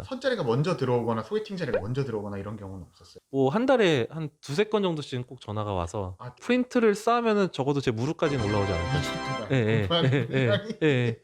선자리가 먼저 들어오거나 소개팅 자리가 먼저 들어오거나 이런 경우는 없었어요? 뭐 한 달에 한 두세 건 정도씩은 꼭 전화가 와서 아, 프린트를 쌓으면은 적어도 제 무릎까지는 올라오지 않을까요? 미쳤구나. 예예. 공부하는 예예. 분량이. 예.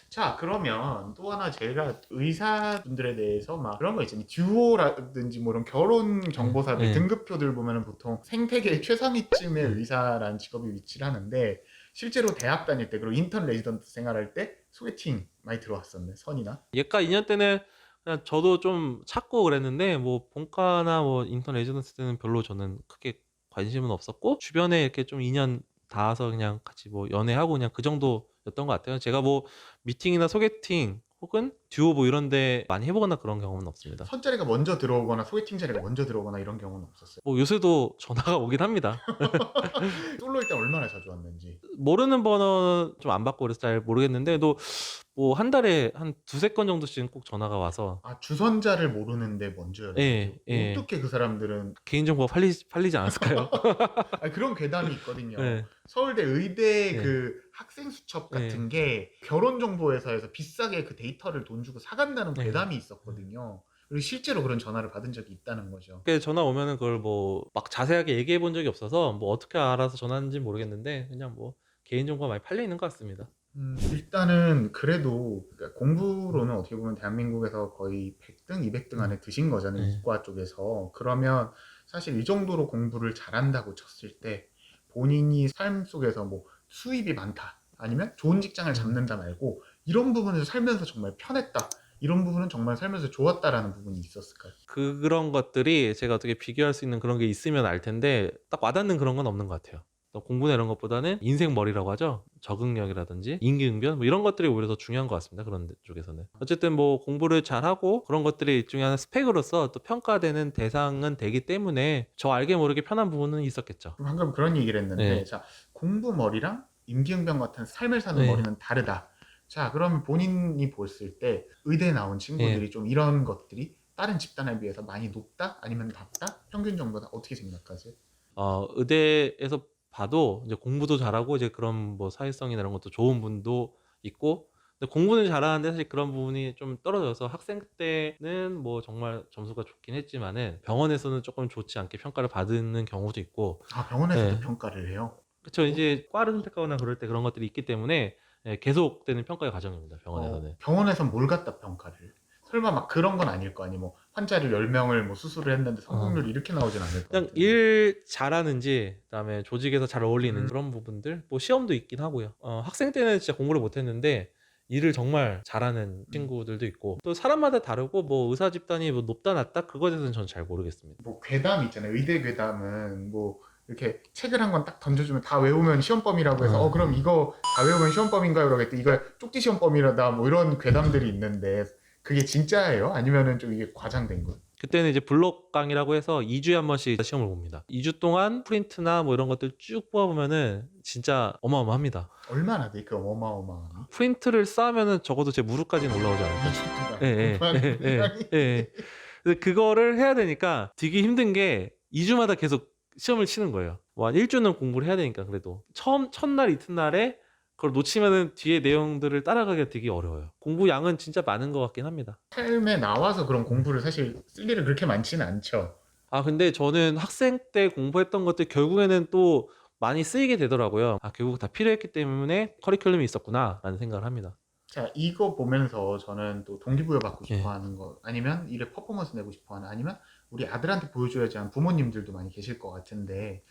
자, 그러면 또 하나 제가 의사분들에 대해서 막 그런 거 있잖아요. 듀오라든지 뭐 이런 결혼 정보사들 예. 등급표들 보면은 보통 생태계 최상위쯤의 예. 의사라는 직업이 위치를 하는데 실제로 대학 다닐 때 그리고 인턴 레지던트 생활할 때 소개팅 많이 들어왔었네. 선이나. 예과 2년 때는 그냥 저도 좀 찾고 그랬는데 뭐 본과나 뭐 인턴 레지던스 때는 별로 저는 크게 관심은 없었고 주변에 이렇게 좀 인연 닿아서 그냥 같이 뭐 연애하고 그냥 그 정도였던 것 같아요. 제가 뭐 미팅이나 소개팅 혹은 듀오 뭐 이런 데 많이 해보거나 그런 경험은 없습니다. 선자리가 먼저 들어오거나 소개팅 자리가 먼저 들어오거나 이런 경우는 없었어요? 뭐 요새도 전화가 오긴 합니다. 솔로일 때 얼마나 자주 왔는지. 모르는 번호는 좀 안 받고 그래서 잘 모르겠는데 또 뭐 한 달에 한 두세 건 정도씩은 꼭 전화가 와서 아, 주선자를 모르는데 먼저 연락해요? 예, 예. 어떻게 그 사람들은. 개인정보가 팔리지 않았을까요? 아, 그런 괴담이 있거든요. 예, 서울대 의대 예, 그 학생 수첩 예, 같은 게 결혼정보회사에서 비싸게 그 데이터를 돈 주고 사간다는 예. 괴담이 있었거든요. 그리고 실제로 그런 전화를 받은 적이 있다는 거죠. 그게 전화 오면은 그걸 뭐 막 자세하게 얘기해 본 적이 없어서 뭐 어떻게 알아서 전화하는지 모르겠는데 그냥 뭐 개인정보가 많이 팔려 있는 것 같습니다. 일단은 그래도 그러니까 공부로는 어떻게 보면 대한민국에서 거의 100등, 200등 안에 드신 거잖아요. 예. 이과 쪽에서. 그러면 사실 이 정도로 공부를 잘한다고 쳤을 때 본인이 삶 속에서 뭐 수입이 많다. 아니면 좋은 직장을 잡는다 말고 이런 부분에서 살면서 정말 편했다. 이런 부분은 정말 살면서 좋았다라는 부분이 있었을까요? 그런 것들이 제가 어떻게 비교할 수 있는 그런 게 있으면 알 텐데 딱 와닿는 그런 건 없는 것 같아요. 또 공부나 이런 것보다는 인생머리라고 하죠. 적응력이라든지 임기응변 뭐 이런 것들이 오히려 더 중요한 것 같습니다. 그런 쪽에서는. 어쨌든 뭐 공부를 잘하고 그런 것들이 일종의 하나 스펙으로서 또 평가되는 대상은 되기 때문에 저 알게 모르게 편한 부분은 있었겠죠. 방금 그런 얘기를 했는데, 네. 자, 공부 머리랑 임기응변 같은 삶을 사는 네. 머리는 다르다. 자, 그러면 본인이 봤을 때 의대 나온 예. 친구들이 좀 이런 것들이 다른 집단에 비해서 많이 높다? 아니면 낮다? 평균 정도다? 어떻게 생각하세요? 의대에서 봐도 이제 공부도 잘하고 이제 그런 뭐 사회성이나 이런 것도 좋은 분도 있고 근데 공부는 잘하는데 사실 그런 부분이 좀 떨어져서 학생 때는 뭐 정말 점수가 좋긴 했지만은 병원에서는 조금 좋지 않게 평가를 받는 경우도 있고 아, 병원에서도 예. 평가를 해요? 그쵸 이제 과를 선택하거나 그럴 때 그런 것들이 있기 때문에 예, 계속되는 평가의 과정입니다. 병원에서는. 병원에선 뭘 갖다 평가를 해요? 설마 막 그런 건 아닐 거 아니, 뭐, 환자를 10명을 뭐 수술을 했는데 어. 성공률이 이렇게 나오진 않을 거 그냥 같은데. 일 잘하는지 그다음에 조직에서 잘 어울리는 음, 그런 부분들 뭐 시험도 있긴 하고요. 학생 때는 진짜 공부를 못했는데 일을 정말 잘하는 음. 친구들도 있고 또 사람마다 다르고 뭐 의사 집단이 뭐 높다 낮다 그거에 대해서는 저는 잘 모르겠습니다. 뭐 괴담 있잖아요. 의대 괴담은 뭐 이렇게 책을 한 권 딱 던져주면 다 외우면 시험범이라고 해서 어. 그럼 이거 다 외우면 시험범인가요? 그러겠더니 이걸 쪽지 시험범이라다 뭐 이런 괴담들이 있는데 그게 진짜예요? 아니면은 좀 이게 과장된 거예요? 그때는 이제 블록 강의라고 해서 2주에 한 번씩 시험을 봅니다. 2주 동안 프린트나 뭐 이런 것들 쭉 뽑아보면은 진짜 어마어마합니다. 얼마나 돼? 그 어마어마함이? 프린트를 쌓으면은 적어도 제 무릎까지는 올라오지 않을까요? 예, 미쳤구나. 예, 공부하는 예, 예, 분량이. 예. 근데 그거를 해야 되니까 되게 힘든 게 2주마다 계속 시험을 치는 거예요. 뭐 한 1주는 공부를 해야 되니까 그래도 첫날 이튿날에 그걸 놓치면은 뒤에 내용들을 따라가기가 되게 어려워요. 공부 양은 진짜 많은 것 같긴 합니다. 삶에 나와서 그런 공부를 사실 쓸 일은 그렇게 많지는 않죠. 근데 저는 학생 때 공부했던 것들 결국에는 또 많이 쓰이게 되더라고요. 결국 다 필요했기 때문에 커리큘럼이 있었구나라는 생각을 합니다. 자, 이거 보면서 저는 또 동기부여 받고 싶어 예. 하는 거, 아니면 일에 퍼포먼스 내고 싶어 하는, 아니면 우리 아들한테 보여줘야지 하는 부모님들도 많이 계실 것 같은데,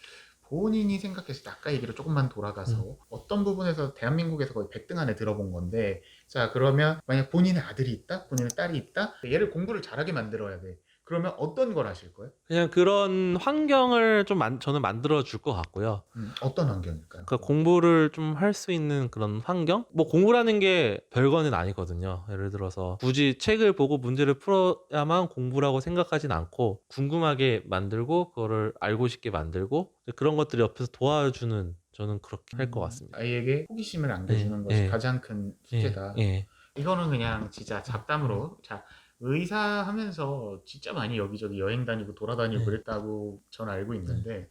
본인이 생각했을 때 아까 얘기로 조금만 음. 돌아가서 어떤 부분에서 대한민국에서 거의 100등 안에 들어본 건데, 자, 그러면 만약 본인의 아들이 있다? 본인의 딸이 있다? 얘를 공부를 잘하게 만들어야 돼. 그러면 어떤 걸 하실 거예요? 그냥 그런 환경을 좀 저는 만들어 줄 것 같고요. 어떤 환경일까요? 그러니까 공부를 좀 할 수 있는 그런 환경? 뭐 공부라는 게 별거는 아니거든요. 예를 들어서 굳이 책을 보고 문제를 풀어야만 공부라고 생각하진 않고 궁금하게 만들고 그거를 알고 싶게 만들고 그런 것들이 옆에서 도와주는 저는 그렇게 할 것 같습니다. 아이에게 호기심을 예, 안겨주는 것이 예, 가장 큰 예, 숙제다. 예. 이거는 그냥 진짜 잡담으로. 자, 의사 하면서 진짜 많이 여기저기 여행 다니고 돌아다니고 예. 그랬다고 저는 알고 네. 있는데,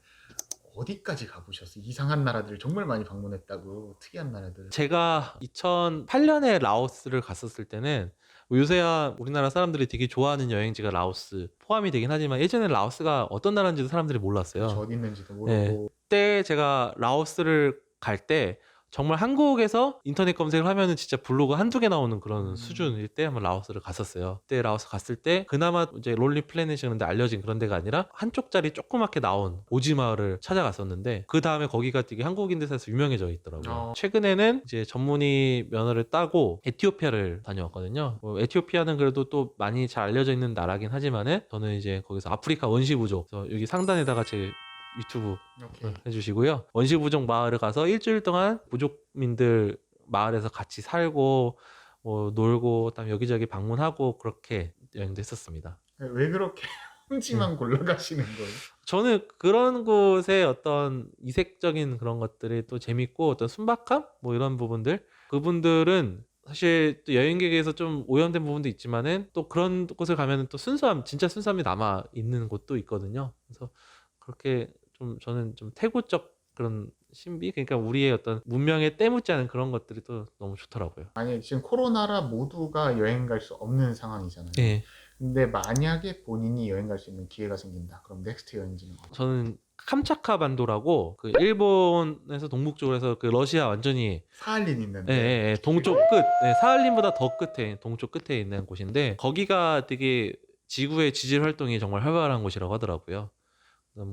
어디까지 가보셨어요? 이상한 나라들 정말 많이 방문했다고. 특이한 나라들. 제가 2008년에 라오스를 갔었을 때는 뭐 요새야 우리나라 사람들이 되게 좋아하는 여행지가 라오스 포함이 되긴 하지만 예전에 라오스가 어떤 나라인지도 사람들이 저 몰랐어요. 어디 있는지도 네. 모르고. 그때 제가 라오스를 갈 때 정말 한국에서 인터넷 검색을 하면은 진짜 블로그 한두 개 나오는 그런 수준일 때 한번 라오스를 갔었어요. 그때 라오스 갔을 때 그나마 이제 롤리 플래닛이라는데 알려진 그런 데가 아니라 한쪽짜리 조그맣게 나온 오지 마을을 찾아갔었는데 그 다음에 거기가 되게 한국인들 사이에서 유명해져 있더라고요. 최근에는 이제 전문의 면허를 따고 에티오피아를 다녀왔거든요. 에티오피아는 그래도 또 많이 잘 알려져 있는 나라긴 하지만은 저는 이제 거기서 아프리카 원시부족, 그래서 여기 상단에다가 제 유튜브 오케이. 해주시고요. 원시부족 마을을 가서 일주일 동안 부족민들 마을에서 같이 살고 뭐 놀고 그다음에 여기저기 방문하고 그렇게 여행도 했었습니다. 왜 그렇게 홍지만 골라가시는 거예요? 저는 그런 곳의 어떤 이색적인 그런 것들이 또 재밌고 어떤 순박함 뭐 이런 부분들, 그분들은 사실 또 여행객에서 좀 오염된 부분도 있지만은 또 그런 곳을 가면은 또 순수함, 진짜 순수함이 남아 있는 곳도 있거든요. 그래서 그렇게 좀 저는 좀 태고적 그런 신비, 그러니까 우리의 어떤 문명에 때묻지 않은 그런 것들이 또 너무 좋더라고요. 아니, 지금 코로나라 모두가 여행 갈 수 없는 상황이잖아요. 예. 근데 만약에 본인이 여행 갈 수 있는 기회가 생긴다. 그럼 넥스트 여행지는 어디? 저는 캄차카 반도라고 그 일본에서 동북쪽으로 해서 그 러시아 완전히 사할린 예, 있는데. 예, 예, 동쪽 끝, 예, 사할린보다 더 끝에 동쪽 끝에 있는 곳인데 거기가 되게 지구의 지질 활동이 정말 활발한 곳이라고 하더라고요.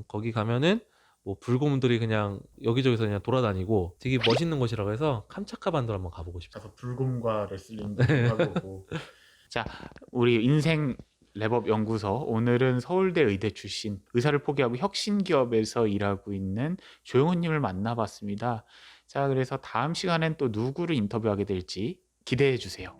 거기 가면은 뭐 불곰들이 그냥 여기저기서 그냥 돌아다니고 되게 멋있는 곳이라고 해서 캄차카 반도를 한번 가보고 싶어요. 가서 불곰과 레슬링도 하고. 자, 우리 인생 랩업 연구소, 오늘은 서울대 의대 출신, 의사를 포기하고 혁신 기업에서 일하고 있는 조용훈님을 만나봤습니다. 자, 그래서 다음 시간엔 또 누구를 인터뷰하게 될지 기대해 주세요.